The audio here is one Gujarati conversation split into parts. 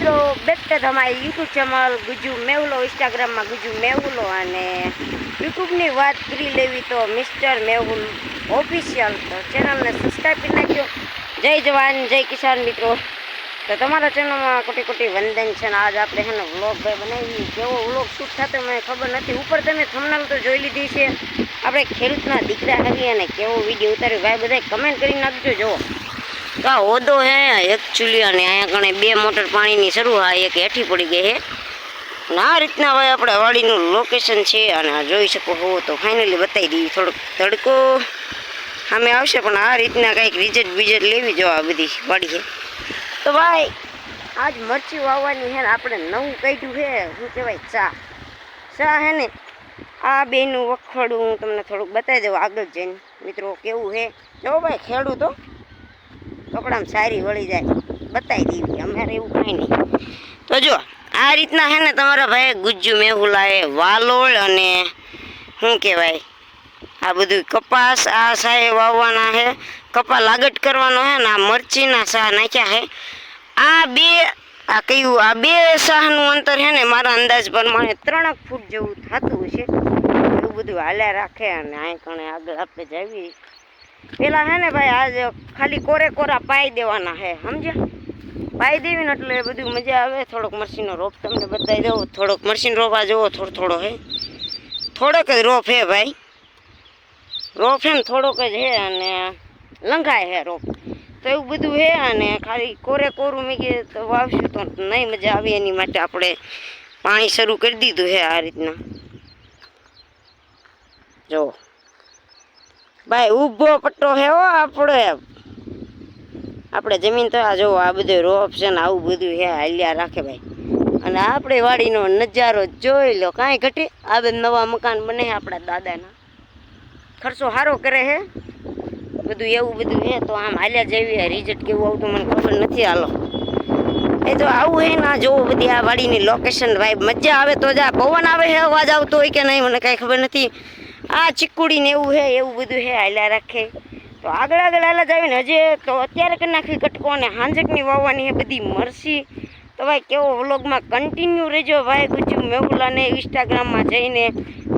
મિત્રો બેક ટુ તમારી યુટ્યુબ ચેનલ ગુજુ મેહુલો, ઇન્સ્ટાગ્રામમાં ગુજુ મેહુલો અને યુટ્યુબની વાત કરી લેવી તો મિસ્ટર મેહુલ ઓફિશિયલ. તો ચેનલને સબસ્ક્રાઈબ કરી નાખજો. જય જવાન જય કિસાન મિત્રો. તો તમારા ચેનલમાં કોટી કોટી વંદન છે. ને આજ આપણે છે ને વ્લોગ ભાઈ બનાવી. કેવો વ્લોગ શૂટ થતો મને ખબર નથી. ઉપર તમે થંબનેલ તો જોઈ લીધી છે. આપણે ખેડૂતના દીકરા આવી અને કેવો વિડીયો ઉતાર્યો ભાઈ બધા કમેન્ટ કરી નાખજો. જુઓ તો આ હોદો હે એકચ્યુઅલી, અને અહીંયા કણે 2 મોટર પાણીની શરૂ હા એક હેઠી પડી ગઈ છે. અને આ રીતના ભાઈ આપણે વાડીનું લોકેશન છે. અને આ જોઈ શકો હો તો ફાઇનલી બતાવી દઈએ. થોડોક તડકો સામે આવશે પણ આ રીતના કંઈક વિઝિટ લેવી જો આ બધી વાડી છે. તો ભાઈ આજ મરચી વાવવાની છે ને આપણે નવું કાઢ્યું છે. શું કહેવાય ચા હે ને આ બેનું વખોડું હું તમને થોડુંક બતાવી દઉં આગળ જઈને મિત્રો કેવું છે. જો ભાઈ ખેડૂતો કપડામાં સારી વળી જાય બતાવી દેવી, અમારે એવું કાંઈ નહીં. તો જો આ રીતના છે ને તમારા ભાઈ ગુજ્જુ મેહુલાએ વાલોળ અને શું કહેવાય આ બધું કપાસ આ સાહે વાવવાના છે. કપા લાગટ કરવાનો છે ને આ મરચીના શાહ નાખ્યા છે. આ બે શાહનું અંતર છે ને મારા અંદાજ પ્રમાણે 3 ફૂટ જેવું થતું હશે. એવું બધું હાલ્યા રાખે. અને આ કણે આગળ આપણે જાવી પેલા હે ને ભાઈ આજ ખાલી કોરા પાઈ દેવાના હે, સમજ્યા? પાઈ દેવી ને એટલે બધું મજા આવે. થોડોક મરસીનો રોપ તમને બતાવી દઉં. થોડોક મરસીનો રોપ આ જોવો થોડો હે, થોડોક જ રોપ હે ભાઈ. રોપ હે ને થોડોક જ હે અને લંઘાય હે રોપ. તો એવું બધું હે. અને ખાલી કોરું મેં કે તો વાવશું તો નહીં મજા આવે. એની માટે આપણે પાણી શરૂ કરી દીધું હે આ રીતના. જો ભાઈ ઊભો પટ્ટો હે હો આપણે જમીન તો આ જોવો આ બધું રોપ છે ને આવું બધું હે હાલ્યા રાખે ભાઈ. અને આપણે વાડીનો નજારો જોઈ લો, કાંઈ ઘટે. આ બધા નવા મકાન બને છે આપણા દાદાના, ખર્ચો સારો કરે છે બધું એવું બધું હે. તો આમ હાલ્યા જેવી રિઝલ્ટ કેવું આવતું મને ખબર નથી. હાલો એ તો આવું હે ના જોવો બધી આ વાડીની લોકેશન ભાઈ મજા આવે. તો જ આ પવન આવે છે અવાજ આવતો હોય કે નહીં મને કાંઈ ખબર નથી. આ ચીકુડી ને એવું હે એવું બધું હે હાલ્યા રાખે. તો આગળ હાલા જાવીને હજી તો અત્યારે કરી નાખી કટકો અને હાંજકની વાવવાની હે બધી મરસી. તો ભાઈ કેવો વ્લોગમાં કન્ટિન્યુ રહેજો ભાઈ. ગુજ્જુ મેહુલાને ઇન્સ્ટાગ્રામમાં જઈને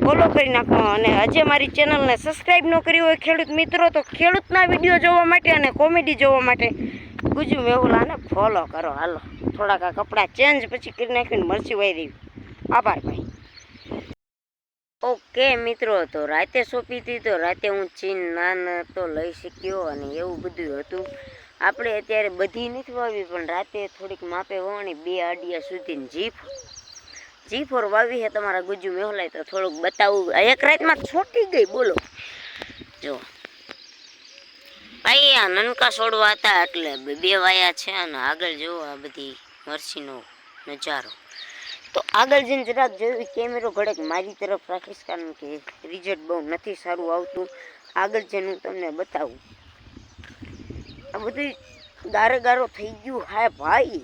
ફોલો કરી નાખો. અને હજી મારી ચેનલને સબસ્ક્રાઈબ ન કરી હોય ખેડૂત મિત્રો તો ખેડૂતના વિડીયો જોવા માટે અને કોમેડી જોવા માટે ગુજ્જુ મેહુલાને ફોલો કરો. હાલો થોડાક આ કપડાં ચેન્જ પછી કરી નાખીને મરચી વાવી દેવી. આભાર ભાઈ. ઓકે મિત્રો, તો રાતે સોંપી હતી તો રાતે હું ચીન નાન તો લઈ શક્યો અને એવું બધું હતું. આપણે અત્યારે બધી નથી વાવી પણ રાતે થોડીક માપે વાવણી 2 આડિયા સુધી G4 વાવી છે તમારા ગુજ્જુ મેહુલાએ. તો થોડુંક બતાવું. એક રાતમાં છોટી ગઈ બોલો. જો ભાઈ આ નનકા છોડવા હતા એટલે 2 વાયા છે. અને આગળ જુઓ આ બધી મરચીનો નજારો. તો આગળ જઈને જરાક જોયું કેમેરો ઘડેક મારી તરફ રાખીશ કારણ કે રિઝલ્ટ બહુ નથી સારું આવતું. આગળ જઈને હું તમને બતાવું. આ બધું ગારો થઈ ગયું હા ભાઈ.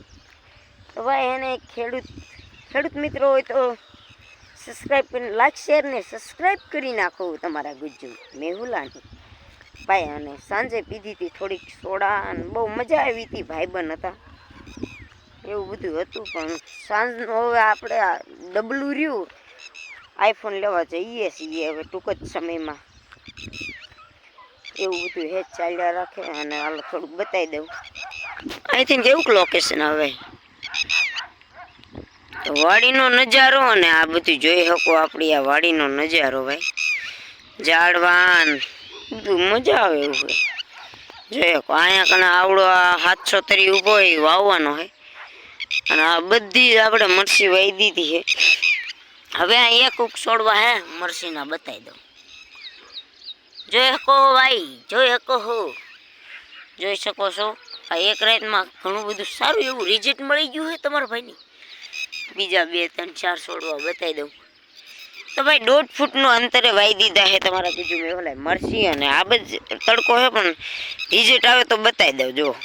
તો ભાઈ એને ખેડૂત મિત્રો હોય તો સબસ્ક્રાઈબ કરીને લાઈક શેર ને સબસ્ક્રાઈબ કરી નાખો તમારા ગુજ્જુ મેહુલાની ભાઈ. અને સાંજે પીધી હતી થોડીક સોડા અને બહુ મજા આવી હતી. ભાઈબંધ હતા એવું બધું હતું. પણ સાંજનો હવે આપણે આ ડબલું રહ્યું આઈફોન લેવા જઈએ છીએ હવે ટૂંક જ સમયમાં. એવું બધું હે ચાલ્યા રાખે. અને હાલો થોડુંક બતાવી દઉં. આઈ થિંક એવું લોકેશન હવે તો વાડીનો નજારો. અને આ બધું જોઈ શકો આપણી આ વાડીનો નજારો ભાઈ. ઝાડવાન બધું મજા આવે એવું હોય. જોઈ શકો અહીંયા કને આવડો આ 730 ઊભો હોય વાવવાનો હોય. અને આ બધી આપણે મરસી વાવી દીધી છે. હવે આ એક છોડવા હે મરસીના બતાવી દઉં. જોઈ શકો ભાઈ, જોઈ શકો છો. આ એક રાતમાં ઘણું બધું સારું એવું રિઝલ્ટ મળી ગયું છે તમારા ભાઈની. બીજા 2 3 4 છોડવા બતાવી દઉં. તો ભાઈ 1.5 ફૂટનો અંતરે વાવી દીધા છે તમારા ગુજ્જુ મેહુલાએ મરસી. અને આ બધ તડકો છે પણ રિઝલ્ટ આવે તો બતાવી દઉં. જો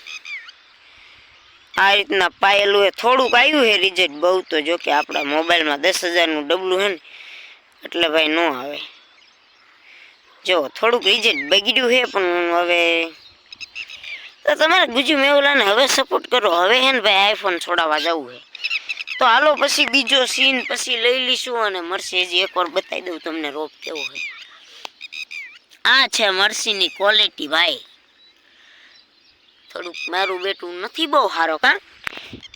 આ રીતના પાયેલું એ થોડુંક આવ્યું છે રિઝલ્ટ. બહુ તો જો કે આપણા મોબાઈલમાં 10,000નું ડબલું છે ને એટલે ભાઈ ન આવે. જો થોડુંક રિઝલ્ટ બગડ્યું છે પણ હવે તો તમારે ગુજુ મેહુલાને હવે સપોર્ટ કરો. હવે હે ને ભાઈ આઈફોન છોડાવવા જવું છે, તો હાલો પછી બીજો સીન પછી લઈ લઈશું અને મરસી હજી એકવાર બતાવી દઉં તમને રોપ કેવો છે. આ છે મરસીની ક્વોલિટી ભાઈ. થોડુંક મારું બેટું નથી બહુ સારો કા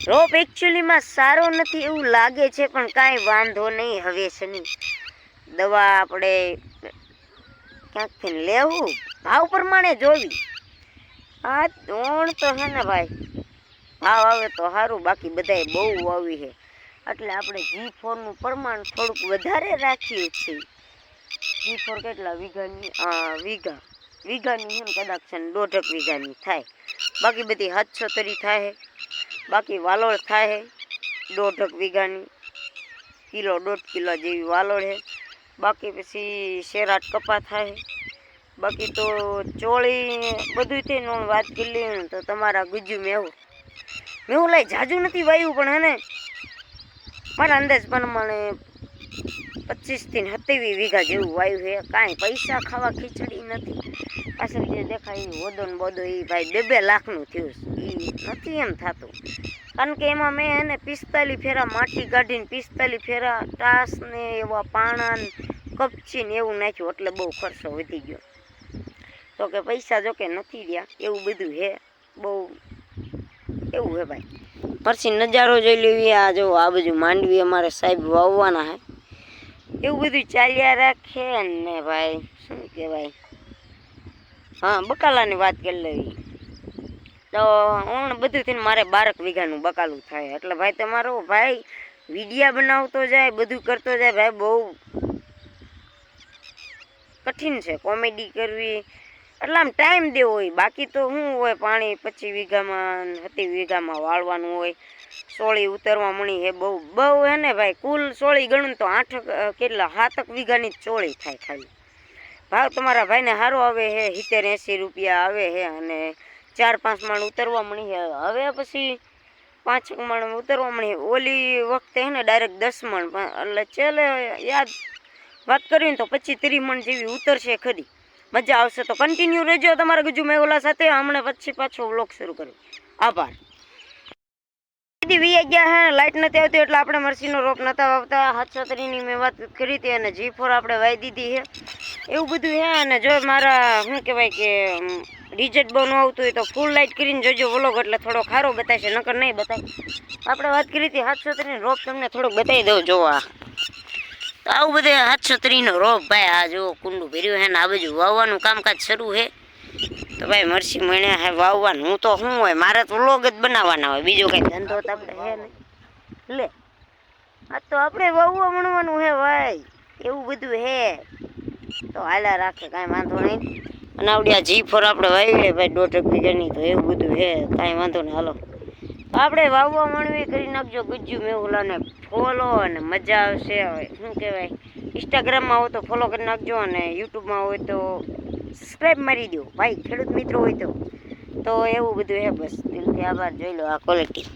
રોપ એકચ્યુઅલીમાં સારો નથી એવું લાગે છે, પણ કાંઈ વાંધો નહીં. હવે છે ને દવા આપણે ક્યાંકથી લેવું ભાવ પ્રમાણે જોવી. આ ધોણ તો છે ને ભાઈ ભાવ આવે તો સારું, બાકી બધાએ બહુ આવી છે એટલે આપણે G4નું પ્રમાણ થોડુંક વધારે રાખીએ છીએ. G4 કેટલા વીઘાની વીઘાની છે ને કદાચ છે ને 1.5 વીઘાની થાય, બાકી બધી 770 થાય, બાકી વાલોળ થાય 1.5 વીઘાની, કિલો 1.5 કિલો જેવી વાલોળ છે. બાકી પછી શેરાટ કપા થાય, બાકી તો ચોળી બધું થઈને વાત કરી લઈએ તો તમારા ગુજુ મેહુલાય જાજુ નથી વાવ્યું, પણ હે ને મારા અંદાજ પ્રમાણે 25 થી 27 વીઘા જેવું વાવ્યું છે. કાંઈ પૈસા ખાવા ખીચડી નથી. પાછળ જે દેખાય એ હોદો ને બોદો એ ભાઈ 2-2 લાખનું થયું એ નથી એમ થતું, કારણ કે એમાં મેં એને 45 ફેરા માટી કાઢીને 45 ફેરા ટાસ ને એવા પાણા ને કપચી ને એવું નાખ્યું, એટલે બહુ ખર્ચો વધી ગયો. તો કે પૈસા જો કે નથી રહ્યા એવું બધું હે, બહુ એવું હે ભાઈ. પછી નજારો જોઈ લેવી. આ જો આ બાજુ માંડવી અમારે સાહેબ વાવવાના હે, એવું બધું ચાલ્યા રાખે ને ભાઈ. શું કહેવાય, હા બકાલાની વાત કરી લેવી તો બધું થઈને મારે 12 વીઘાનું બકાલું થાય. એટલે ભાઈ તમારો ભાઈ વિડિયા બનાવતો જાય, બધું કરતો જાય ભાઈ. બહુ કઠિન છે કોમેડી કરવી, એટલે આમ ટાઈમ દેવો હોય. બાકી તો શું હોય, પાણી 25 વીઘામાં 27 વીઘામાં વાળવાનું હોય, સોળી ઉતરવા મળી હે બહુ બહુ હે ને ભાઈ. કુલ સોળી ગણું તો 8 કેટલા 7 વીઘાની ચોળી થાય ખાલી. ભાવ તમારા ભાઈને સારો આવે છે, 70-80 રૂપિયા આવે છે અને 4-5 મણ ઉતરવા મળી છે. હવે પછી 5 મણ ઉતરવા મળી. ઓલી વખતે હે ને ડાયરેક્ટ 10 મણ, એટલે ચાલે યાદ વાત કરવી ને તો 25-30 મણ જેવી ઉતરશે ખરી. મજા આવશે તો કન્ટિન્યુ રહેજો તમારા ગુજુ મેહુલા સાથે. હમણાં પછી પાછો વ્લોગ શરૂ કર્યો. આભાર. લાઇટ નથી આવતી એટલે આપણે મરસીનો રોપ નતા વાવતા. 770ની મેં વાત કરી હતી અને G4 આપણે વાવી દીધી છે, એવું બધું છે. અને જો મારા શું કહેવાય કે રિઝલ્ટ બહુ ન આવતું હોય તો ફૂલ લાઇટ કરીને જોજો વ્લોગ, એટલે થોડો ખારો બતાવશે, નકર નહીં બતાય. આપણે વાત કરી હતી 770ની રોપ, તમને થોડોક બતાવી દઉં. જોવા તો આવું બધું 770નો રોપ ભાઈ. આ જો કુંડું ભર્યું છે ને આ બાજુ વાવવાનું કામકાજ શરૂ છે. તો ભાઈ મરસી મળ્યા હે વાવવાનું. હું તો શું હોય, મારે તો વ્લોગ જ બનાવવાના હોય, બીજો કંઈ ધંધો તો આપણે હે નહીં. લે આ તો આપણે વાવવા મળવાનું હે ભાઈ, એવું બધું હે. તો હાલા રાખે, કાંઈ વાંધો નહીં. અને આવડી આ G4 આપણે વાવી ભાઈ 1.5 વીઘાની, તો એવું બધું હે, કાંઈ વાંધો નહીં. હાલો આપણે વાવવા મળવી કરી નાખજો ગુજ્જુ મેહુલાને ફોલો, અને મજા આવશે. શું કહેવાય, ઇન્સ્ટાગ્રામમાં હોય તો ફોલો કરી નાખજો, અને યુટ્યુબમાં હોય તો સબસ્ક્રાઈબ મારી દો ભાઈ. ખેડૂત મિત્રો હોય તો એવું બધું હે. બસ દિલથી આભાર. જોઈ લો આ ક્વોલિટી.